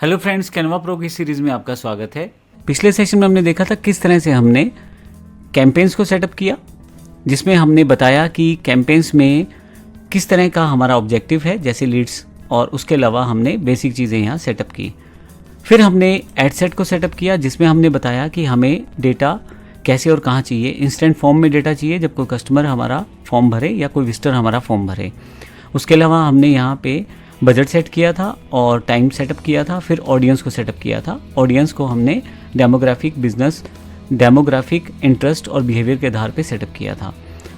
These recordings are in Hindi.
हेलो फ्रेंड्स, कैनवा प्रो की सीरीज़ में आपका स्वागत है। पिछले सेशन में हमने देखा था किस तरह से हमने कैंपेन्स को सेटअप किया, जिसमें हमने बताया कि कैंपेन्स में किस तरह का हमारा ऑब्जेक्टिव है, जैसे लीड्स, और उसके अलावा हमने बेसिक चीज़ें यहाँ सेटअप की। फिर हमने एड सेट को सेटअप किया, जिसमें हमने बताया कि हमें डेटा कैसे और कहाँ चाहिए। इंस्टेंट फॉर्म में डेटा चाहिए जब कोई कस्टमर हमारा फॉर्म भरे या कोई विजिटर हमारा फॉर्म भरे। उसके अलावा हमने यहाँ पे बजट सेट किया था और टाइम सेटअप किया था। फिर ऑडियंस को सेटअप किया था। ऑडियंस को हमने डेमोग्राफिक, बिजनेस डेमोग्राफिक, इंटरेस्ट और बिहेवियर के आधार पे सेटअप किया था।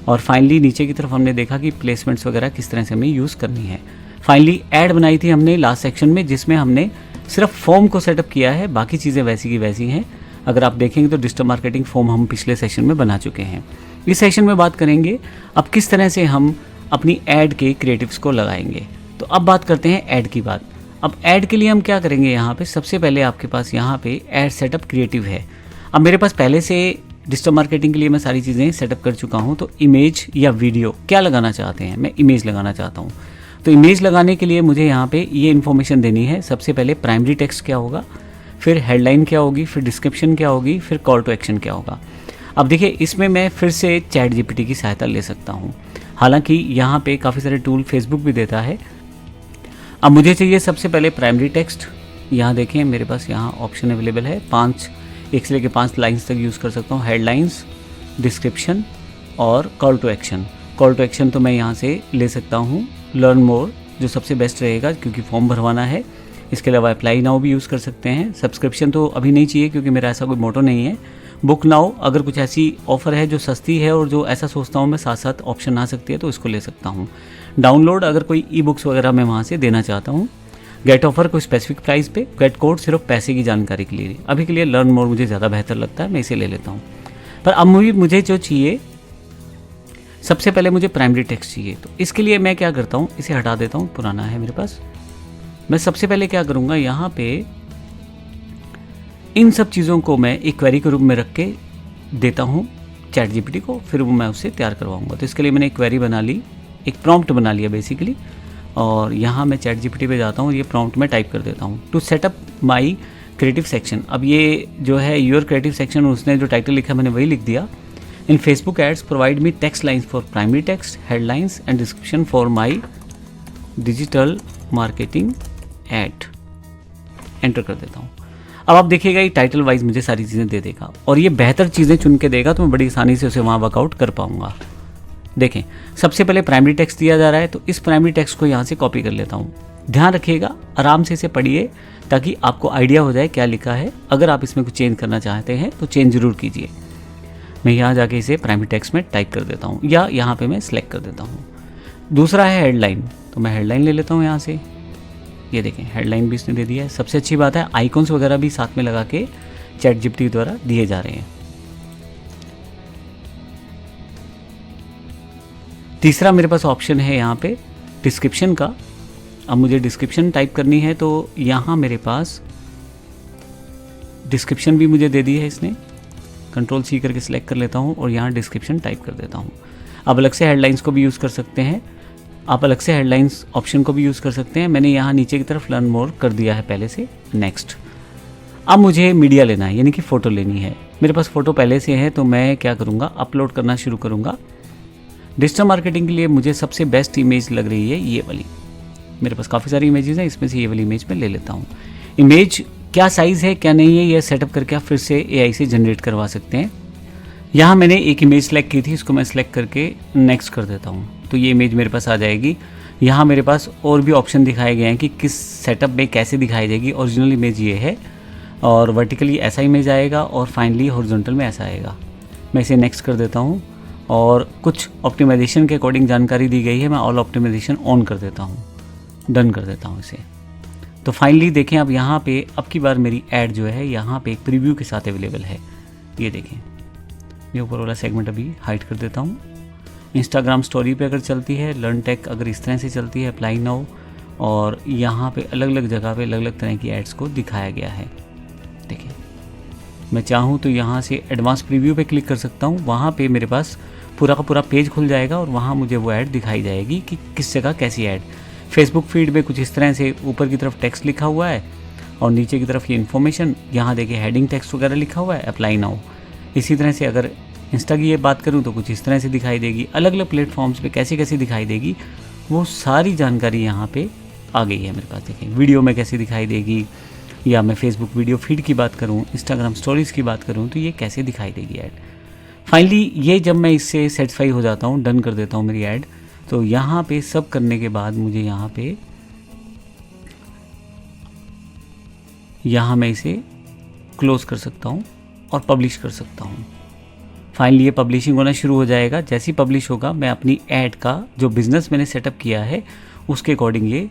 और फाइनली नीचे की तरफ हमने देखा कि प्लेसमेंट्स वगैरह किस तरह से हमें यूज़ करनी है। फाइनली ऐड बनाई थी हमने लास्ट सेक्शन में, जिसमें हमने सिर्फ फॉर्म को सेटअप किया है, बाकी चीज़ें वैसी की वैसी हैं। अगर आप देखेंगे तो डिजिटल मार्केटिंग फॉर्म हम पिछले सेशन में बना चुके हैं। इस सेशन में बात करेंगे अब किस तरह से हम अपनी ऐड के क्रिएटिव्स को लगाएंगे। तो अब बात करते हैं ऐड की बात। अब ऐड के लिए हम क्या करेंगे, यहाँ पे सबसे पहले आपके पास यहाँ पे ऐड सेटअप क्रिएटिव है। अब मेरे पास पहले से डिजिटल मार्केटिंग के लिए मैं सारी चीज़ें सेटअप कर चुका हूँ। तो इमेज या वीडियो क्या लगाना चाहते हैं, मैं इमेज लगाना चाहता हूँ। तो इमेज लगाने के लिए मुझे यहाँ पे ये इन्फॉर्मेशन देनी है। सबसे पहले प्राइमरी टेक्स्ट क्या होगा, फिर हेडलाइन क्या होगी, फिर डिस्क्रिप्शन क्या होगी, फिर कॉल टू एक्शन क्या होगा। अब देखिए, इसमें मैं फिर से चैट जीपीटी की सहायता ले सकता हूँ। हालांकि यहाँ पे काफ़ी सारे टूल फेसबुक भी देता है। अब मुझे चाहिए सबसे पहले प्राइमरी टेक्स्ट। यहाँ देखें, मेरे पास यहाँ ऑप्शन अवेलेबल है। 1 से लेकर 5 लाइन्स तक यूज़ कर सकता हूँ। हेडलाइंस, डिस्क्रिप्शन और call to action. Call to action तो मैं यहाँ से ले सकता हूँ लर्न मोर, जो सबसे बेस्ट रहेगा क्योंकि फॉर्म भरवाना है। इसके अलावा अप्लाई नाउ भी यूज़ कर सकते हैं। सब्सक्रिप्शन तो अभी नहीं चाहिए क्योंकि मेरा ऐसा कोई मोटो नहीं है। बुक नाउ, अगर कुछ ऐसी ऑफ़र है जो सस्ती है और जो ऐसा सोचता हूँ मैं साथ साथ ऑप्शन आ सकती है तो इसको ले सकता हूँ। डाउनलोड, अगर कोई ई बुक्स वगैरह मैं वहाँ से देना चाहता हूँ। गेट ऑफर कोई स्पेसिफिक प्राइस पे। गेट कोड सिर्फ पैसे की जानकारी के लिए। अभी के लिए लर्न मोर मुझे ज़्यादा बेहतर लगता है, मैं इसे ले लेता हूँ। पर अब मुझे जो चाहिए, सबसे पहले मुझे प्राइमरी टेक्स्ट चाहिए। तो इसके लिए मैं क्या करता हूँ, इसे हटा देता हूँ, पुराना है मेरे पास। मैं सबसे पहले क्या करूँगा, यहाँ पे इन सब चीज़ों को मैं एक क्वेरी के रूप में रख के देता हूँ चैट जीपीटी को, फिर वो मैं उससे तैयार करवाऊँगा। तो इसके लिए मैंने एक क्वेरी बना ली, एक प्रॉम्प्ट बना लिया बेसिकली। और यहाँ मैं चैट जीपीटी पे जाता हूँ, ये प्रॉम्प्ट में टाइप कर देता हूँ, to setup my creative section. अब ये जो है योर क्रिएटिव सेक्शन, उसने जो टाइटल लिखा मैंने वही लिख दिया। In Facebook ads provide me text lines for primary text, headlines and description for my digital marketing ad. Enter कर देता हूँ। अब आप देखिएगा ये टाइटल वाइज मुझे सारी चीज़ें दे देगा और ये बेहतर चीज़ें चुन के देगा, तो मैं बड़ी आसानी से उसे वहाँ वर्कआउट कर पाऊँगा। देखें, सबसे पहले प्राइमरी टेक्स्ट दिया जा रहा है, तो इस प्राइमरी टेक्स्ट को यहाँ से कॉपी कर लेता हूँ। ध्यान रखिएगा, आराम से इसे पढ़िए ताकि आपको आइडिया हो जाए क्या लिखा है। अगर आप इसमें कुछ चेंज करना चाहते हैं तो चेंज ज़रूर कीजिए। मैं यहाँ जाके इसे प्राइमरी टेक्स्ट में टाइप कर देता हूँ या यहाँ पे मैं सिलेक्ट कर देता हूँ। दूसरा है हेडलाइन, तो मैं हेडलाइन ले लेता हूँ यहाँ से। ये देखें, हेडलाइन भी इसने दे दिया है। सबसे अच्छी बात है, आइकॉन्स वगैरह भी साथ में लगा के चैट जीपीटी द्वारा दिए जा रहे हैं। तीसरा मेरे पास ऑप्शन है यहाँ पे डिस्क्रिप्शन का। अब मुझे डिस्क्रिप्शन टाइप करनी है, तो यहाँ मेरे पास डिस्क्रिप्शन भी मुझे दे दी है इसने। Ctrl+C करके सिलेक्ट कर लेता हूँ और यहाँ डिस्क्रिप्शन टाइप कर देता हूँ। अब अलग से हेडलाइंस को भी यूज़ कर सकते हैं, आप अलग से हेडलाइंस ऑप्शन को भी यूज़ कर सकते हैं। मैंने यहाँ नीचे की तरफ लर्न मोर कर दिया है पहले से। नेक्स्ट, अब मुझे मीडिया लेना है, यानी कि फ़ोटो लेनी है। मेरे पास फ़ोटो पहले से है, तो मैं क्या करूँगा, अपलोड करना शुरू करूँगा। डिजिटल मार्केटिंग के लिए मुझे सबसे बेस्ट इमेज लग रही है ये वाली। मेरे पास काफ़ी सारी इमेजेस हैं, इसमें से ये वाली इमेज मैं ले लेता हूँ। इमेज क्या साइज़ है क्या नहीं है, यह सेटअप करके आप फिर से एआई से जनरेट करवा सकते हैं। यहाँ मैंने एक इमेज सेलेक्ट की थी, इसको मैं सेलेक्ट करके नेक्स्ट कर देता हूँ, तो ये इमेज मेरे पास आ जाएगी। यहाँ मेरे पास और भी ऑप्शन दिखाए गए हैं कि किस सेटअप में कैसे दिखाई जाएगी। ओरिजिनल इमेज ये है और वर्टिकली ऐसा इमेज आएगा और फाइनली हॉरिजॉन्टल में ऐसा आएगा। मैं इसे नेक्स्ट कर देता हूँ और कुछ ऑप्टिमाइजेशन के अकॉर्डिंग जानकारी दी गई है, मैं ऑल ऑप्टिमाइजेशन ऑन कर देता हूँ, डन कर देता हूँ इसे। तो फाइनली देखें, अब यहाँ पे अब की बार मेरी ऐड जो है यहाँ पे एक प्रीव्यू के साथ अवेलेबल है। ये देखें, ये ऊपर वाला सेगमेंट अभी हाइड कर देता हूँ। इंस्टाग्राम स्टोरी पे अगर चलती है, लर्न टेक अगर इस तरह से चलती है, अप्लाई नाउ, और यहाँ पे अलग अलग जगह पे अलग अलग तरह की एड्स को दिखाया गया है। देखिए, मैं चाहूँ तो यहाँ से एडवांस प्रीव्यू पे क्लिक कर सकता हूँ। वहाँ पे मेरे पास पूरा का पूरा पेज खुल जाएगा और वहाँ मुझे वो ऐड दिखाई जाएगी कि किस जगह कैसी ऐड। फेसबुक फीड में कुछ इस तरह से ऊपर की तरफ टेक्स्ट लिखा हुआ है और नीचे की तरफ ये इन्फॉर्मेशन, यहाँ देखिए हेडिंग टेक्स्ट वगैरह लिखा हुआ है, अप्लाई नाउ। इसी तरह से अगर इंस्टा की ये बात करूँ तो कुछ इस तरह से दिखाई देगी। अलग अलग प्लेटफॉर्म्स पे कैसे कैसे दिखाई देगी वो सारी जानकारी यहाँ पे आ गई है मेरे पास। देखिए वीडियो में कैसे दिखाई देगी, या मैं फेसबुक वीडियो फीड की बात करूँ, इंस्टाग्राम स्टोरीज़ की बात करूँ तो ये कैसे दिखाई देगी ऐड। फाइनली ये जब मैं इससे सेटिस्फाई हो जाता हूँ, डन कर देता हूँ मेरी ऐड, तो यहाँ पे सब करने के बाद मुझे यहाँ मैं इसे क्लोज कर सकता हूँ और पब्लिश कर सकता हूँ। फाइनली ये पब्लिशिंग होना शुरू हो जाएगा। जैसे ही पब्लिश होगा मैं अपनी ऐड का जो बिज़नेस मैंने सेटअप किया है उसके अकॉर्डिंग ये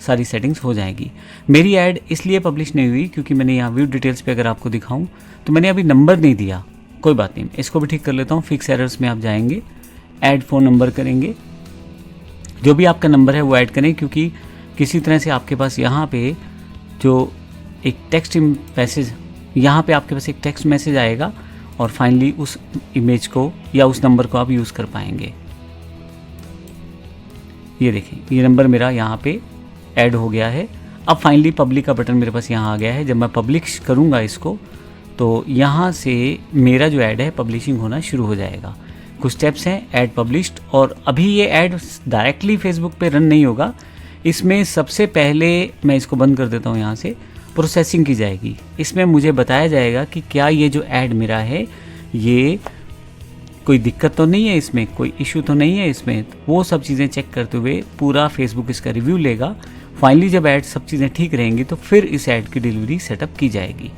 सारी सेटिंग्स हो जाएगी। मेरी ऐड इसलिए पब्लिश नहीं हुई क्योंकि मैंने यहाँ व्यू डिटेल्स पे अगर आपको दिखाऊं तो मैंने अभी नंबर नहीं दिया। कोई बात नहीं, इसको भी ठीक कर लेता हूँ। फिक्स एरर्स में आप जाएंगे, ऐड फ़ोन नंबर करेंगे, जो भी आपका नंबर है वो ऐड करें, क्योंकि किसी तरह से आपके पास यहाँ पे जो एक टेक्स्ट मैसेज, यहाँ पे आपके पास एक टेक्स्ट मैसेज आएगा और फाइनली उस इमेज को या उस नंबर को आप यूज़ कर पाएंगे। ये देखिए ये नंबर मेरा यहाँ पे ऐड हो गया है। अब फाइनली पब्लिक का बटन मेरे पास यहाँ आ गया है। जब मैं पब्लिश करूँगा इसको तो यहाँ से मेरा जो ऐड है पब्लिशिंग होना शुरू हो जाएगा। कुछ स्टेप्स हैं, ऐड पब्लिश्ड, और अभी ये ऐड डायरेक्टली फेसबुक पे रन नहीं होगा। इसमें सबसे पहले मैं इसको बंद कर देता हूँ, यहाँ से प्रोसेसिंग की जाएगी। इसमें मुझे बताया जाएगा कि क्या ये जो ऐड मेरा है ये कोई दिक्कत तो नहीं है, इसमें कोई इशू तो नहीं है इसमें। वो सब चीज़ें चेक करते हुए पूरा फेसबुक इसका रिव्यू लेगा। फाइनली जब ऐड सब चीज़ें ठीक रहेंगी तो फिर इस ऐड की डिलीवरी सेटअप की जाएगी।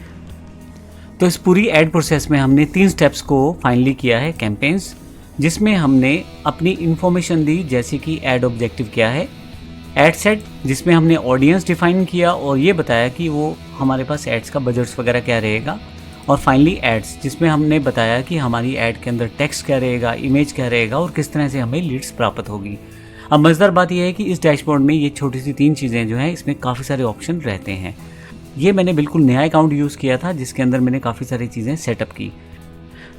तो इस पूरी ऐड प्रोसेस में हमने 3 स्टेप्स को फाइनली किया है कैंपेन्स, जिसमें हमने अपनी इन्फॉर्मेशन दी, जैसे कि ऐड ऑब्जेक्टिव क्या है, ऐड सेट जिसमें हमने ऑडियंस डिफाइन किया और ये बताया कि वो हमारे पास एड्स का बजट्स वगैरह क्या रहेगा, और फाइनली एड्स जिसमें हमने बताया कि हमारी ऐड के अंदर टेक्स्ट क्या रहेगा, इमेज क्या रहेगा और किस तरह से हमें लीड्स प्राप्त होगी। अब मज़ेदार बात यह है कि इस डैशबोर्ड में ये छोटी सी 3 चीज़ें जो हैं इसमें काफ़ी सारे ऑप्शन रहते हैं। ये मैंने बिल्कुल नया अकाउंट यूज़ किया था जिसके अंदर मैंने काफ़ी सारी चीज़ें सेटअप की।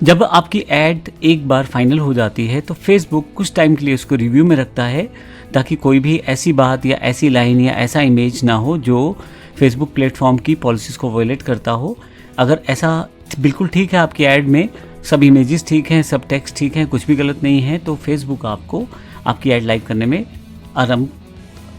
जब आपकी ऐड एक बार फाइनल हो जाती है तो फेसबुक कुछ टाइम के लिए उसको रिव्यू में रखता है, ताकि कोई भी ऐसी बात या ऐसी लाइन या ऐसा इमेज ना हो जो फेसबुक प्लेटफॉर्म की पॉलिसीज़ को वायलेट करता हो। अगर ऐसा बिल्कुल ठीक है, आपकी ऐड में सब इमेजेस ठीक हैं, सब टेक्स्ट ठीक हैं, कुछ भी गलत नहीं है, तो फेसबुक आपको आपकी ऐड लाइव करने में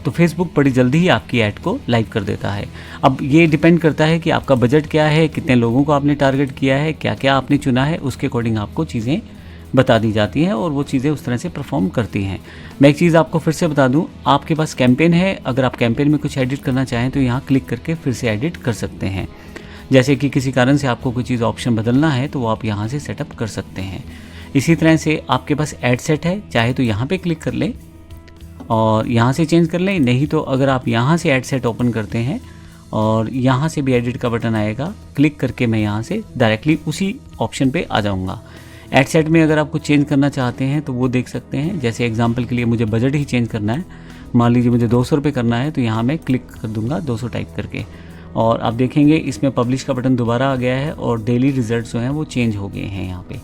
फेसबुक बड़ी जल्दी ही आपकी ऐड को लाइव कर देता है। अब ये डिपेंड करता है कि आपका बजट क्या है, कितने लोगों को आपने टारगेट किया है, क्या क्या आपने चुना है, उसके अकॉर्डिंग आपको चीज़ें बता दी जाती हैं और वो चीज़ें उस तरह से परफॉर्म करती हैं। मैं एक चीज़ आपको फिर से बता दूं, आपके पास कैंपेन है, अगर आप कैंपेन में कुछ एडिट करना चाहें तो यहाँ क्लिक करके फिर से एडिट कर सकते हैं। जैसे कि किसी कारण से आपको कोई चीज़ ऑप्शन बदलना है तो वो आप यहाँ से सेटअप कर सकते हैं। इसी तरह से आपके पास ऐड सेट है, चाहे तो यहाँ पे क्लिक कर लें और यहाँ से चेंज कर लें, नहीं तो अगर आप यहाँ से ऐड सेट ओपन करते हैं और यहाँ से भी एडिट का बटन आएगा, क्लिक करके मैं यहाँ से डायरेक्टली उसी ऑप्शन पे आ जाऊँगा। ऐड सेट में अगर आपको चेंज करना चाहते हैं तो वो देख सकते हैं। जैसे एग्जांपल के लिए मुझे बजट ही चेंज करना है, मान लीजिए मुझे 200 रुपये करना है, तो यहाँ मैं क्लिक कर दूँगा 200 टाइप करके, और आप देखेंगे इसमें पब्लिश का बटन दोबारा आ गया है और डेली रिजल्ट्स जो हैं वो चेंज हो गए हैं यहाँ पे।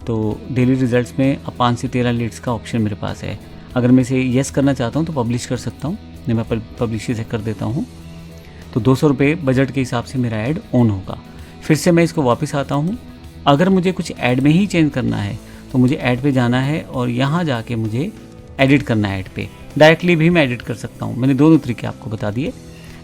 तो डेली रिजल्ट्स में अब 5 से 13 लीड्स का ऑप्शन मेरे पास है। अगर मैं इसे येस करना चाहता हूँ तो पब्लिश कर सकता हूँ, नहीं मैं पब्लिश से कर देता हूँ, तो 200 रुपये बजट के हिसाब से मेरा ऐड ऑन होगा। फिर से मैं इसको वापस आता हूँ। अगर मुझे कुछ ऐड में ही चेंज करना है तो मुझे ऐड पे जाना है और यहाँ जाके मुझे एडिट करना है। ऐड पे डायरेक्टली भी मैं एडिट कर सकता हूँ। मैंने दोनों तरीके आपको बता दिए।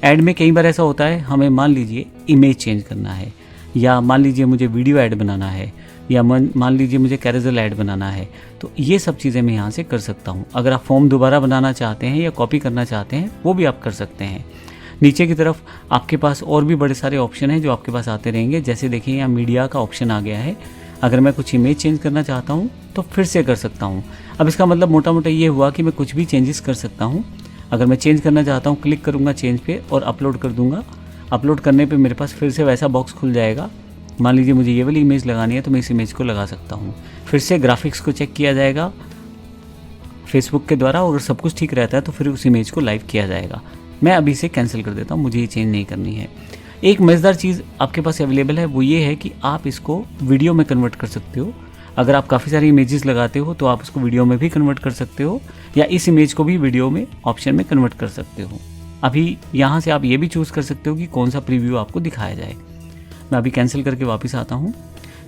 ऐड में कई बार ऐसा होता है, हमें मान लीजिए इमेज चेंज करना है, या मान लीजिए मुझे वीडियो ऐड बनाना है, या मान लीजिए मुझे कैरोसेल ऐड बनाना है, तो ये सब चीज़ें मैं यहाँ से कर सकता हूँ। अगर आप फॉर्म दोबारा बनाना चाहते हैं या कॉपी करना चाहते हैं वो भी आप कर सकते हैं। नीचे की तरफ आपके पास और भी बड़े सारे ऑप्शन हैं जो आपके पास आते रहेंगे। जैसे देखिए यहाँ मीडिया का ऑप्शन आ गया है। अगर मैं कुछ इमेज चेंज करना चाहता हूँ तो फिर से कर सकता हूँ। अब इसका मतलब मोटा मोटा ये हुआ कि मैं कुछ भी चेंजेस कर सकता हूँ। अगर मैं चेंज करना चाहता हूँ, क्लिक करूँगा चेंज पे और अपलोड कर दूँगा। अपलोड करने पे मेरे पास फिर से वैसा बॉक्स खुल जाएगा। मान लीजिए मुझे ये वाली इमेज लगानी है तो मैं इस इमेज को लगा सकता हूँ। फिर से ग्राफिक्स को चेक किया जाएगा फेसबुक के द्वारा, और अगर सब कुछ ठीक रहता है तो फिर उस इमेज को लाइव किया जाएगा। मैं अभी इसे कैंसिल कर देता हूँ, मुझे ये चेंज नहीं करनी है। एक मज़ेदार चीज़ आपके पास अवेलेबल है, वो ये है कि आप इसको वीडियो में कन्वर्ट कर सकते हो। अगर आप काफ़ी सारी इमेजेस लगाते हो तो आप उसको वीडियो में भी कन्वर्ट कर सकते हो, या इस इमेज को भी वीडियो में ऑप्शन में कन्वर्ट कर सकते हो। अभी यहाँ से आप ये भी चूज़ कर सकते हो कि कौन सा प्रीव्यू आपको दिखाया जाए। मैं अभी कैंसिल करके वापस आता हूँ।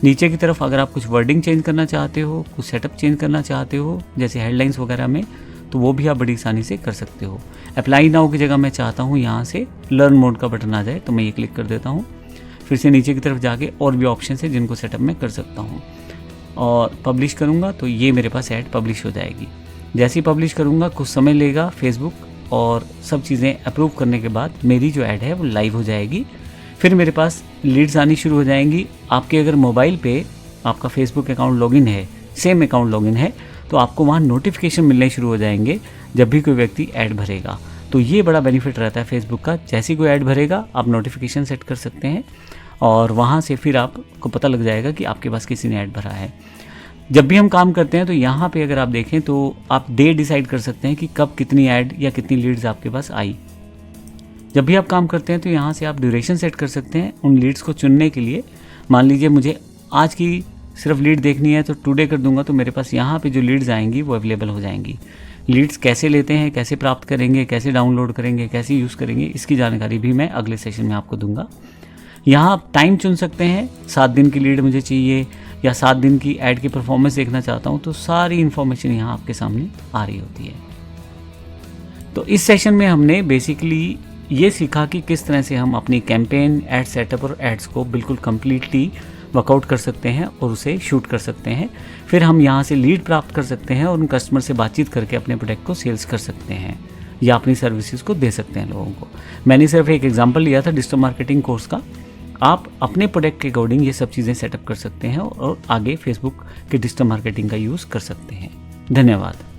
नीचे की तरफ अगर आप कुछ वर्डिंग चेंज करना चाहते हो, कुछ सेटअप चेंज करना चाहते हो, जैसे हेडलाइंस वगैरह में, तो वो भी आप बड़ी आसानी से कर सकते हो। अप्लाई नाउ की जगह मैं चाहता हूँ यहाँ से लर्न मोड का बटन आ जाए, तो मैं ये क्लिक कर देता हूँ। फिर से नीचे की तरफ जाके और भी ऑप्शन है जिनको सेटअप मैं कर सकता हूँ, और पब्लिश करूँगा तो ये मेरे पास ऐड पब्लिश हो जाएगी। जैसे ही पब्लिश करूँगा कुछ समय लेगा फेसबुक, और सब चीज़ें अप्रूव करने के बाद मेरी जो ऐड है वो लाइव हो जाएगी। फिर मेरे पास लीड्स आनी शुरू हो जाएंगी। आपके अगर मोबाइल पे आपका फेसबुक अकाउंट लॉगिन है, सेम अकाउंट लॉगिन है, तो आपको वहाँ नोटिफिकेशन मिलने शुरू हो जाएंगे जब भी कोई व्यक्ति ऐड भरेगा। तो ये बड़ा बेनिफिट रहता है फेसबुक का। जैसे ही कोई ऐड भरेगा आप नोटिफिकेशन सेट कर सकते हैं, और वहाँ से फिर आपको पता लग जाएगा कि आपके पास किसी ने ऐड भरा है। जब भी हम काम करते हैं तो यहाँ पे अगर आप देखें तो आप डे डिसाइड कर सकते हैं कि कब कितनी ऐड या कितनी लीड्स आपके पास आई। जब भी आप काम करते हैं तो यहाँ से आप ड्यूरेशन सेट कर सकते हैं उन लीड्स को चुनने के लिए। मान लीजिए मुझे आज की सिर्फ लीड देखनी है तो टुडे कर दूंगा, तो मेरे पास यहाँ पे जो लीड्स आएंगी वो अवेलेबल हो जाएंगी। लीड्स कैसे लेते हैं, कैसे प्राप्त करेंगे, कैसे डाउनलोड करेंगे, कैसे यूज़ करेंगे, इसकी जानकारी भी मैं अगले सेशन में आपको दूंगा। यहाँ आप टाइम चुन सकते हैं, 7 दिन की लीड मुझे चाहिए या 7 दिन की ऐड की परफॉर्मेंस देखना चाहता हूँ, तो सारी इन्फॉर्मेशन यहाँ आपके सामने आ रही होती है। तो इस सेशन में हमने बेसिकली ये सीखा कि किस तरह से हम अपनी कैंपेन, एड सेटअप और एड्स को बिल्कुल कम्प्लीटली वर्कआउट कर सकते हैं और उसे शूट कर सकते हैं। फिर हम यहाँ से लीड प्राप्त कर सकते हैं और उन कस्टमर से बातचीत करके अपने प्रोडक्ट को सेल्स कर सकते हैं या अपनी सर्विसेज को दे सकते हैं लोगों को। मैंने सिर्फ एक एग्जांपल लिया था डिजिटल मार्केटिंग कोर्स का। आप अपने प्रोडक्ट के अकॉर्डिंग ये सब चीज़ें सेटअप कर सकते हैं और आगे फेसबुक के डिजिटल मार्केटिंग का यूज़ कर सकते हैं। धन्यवाद।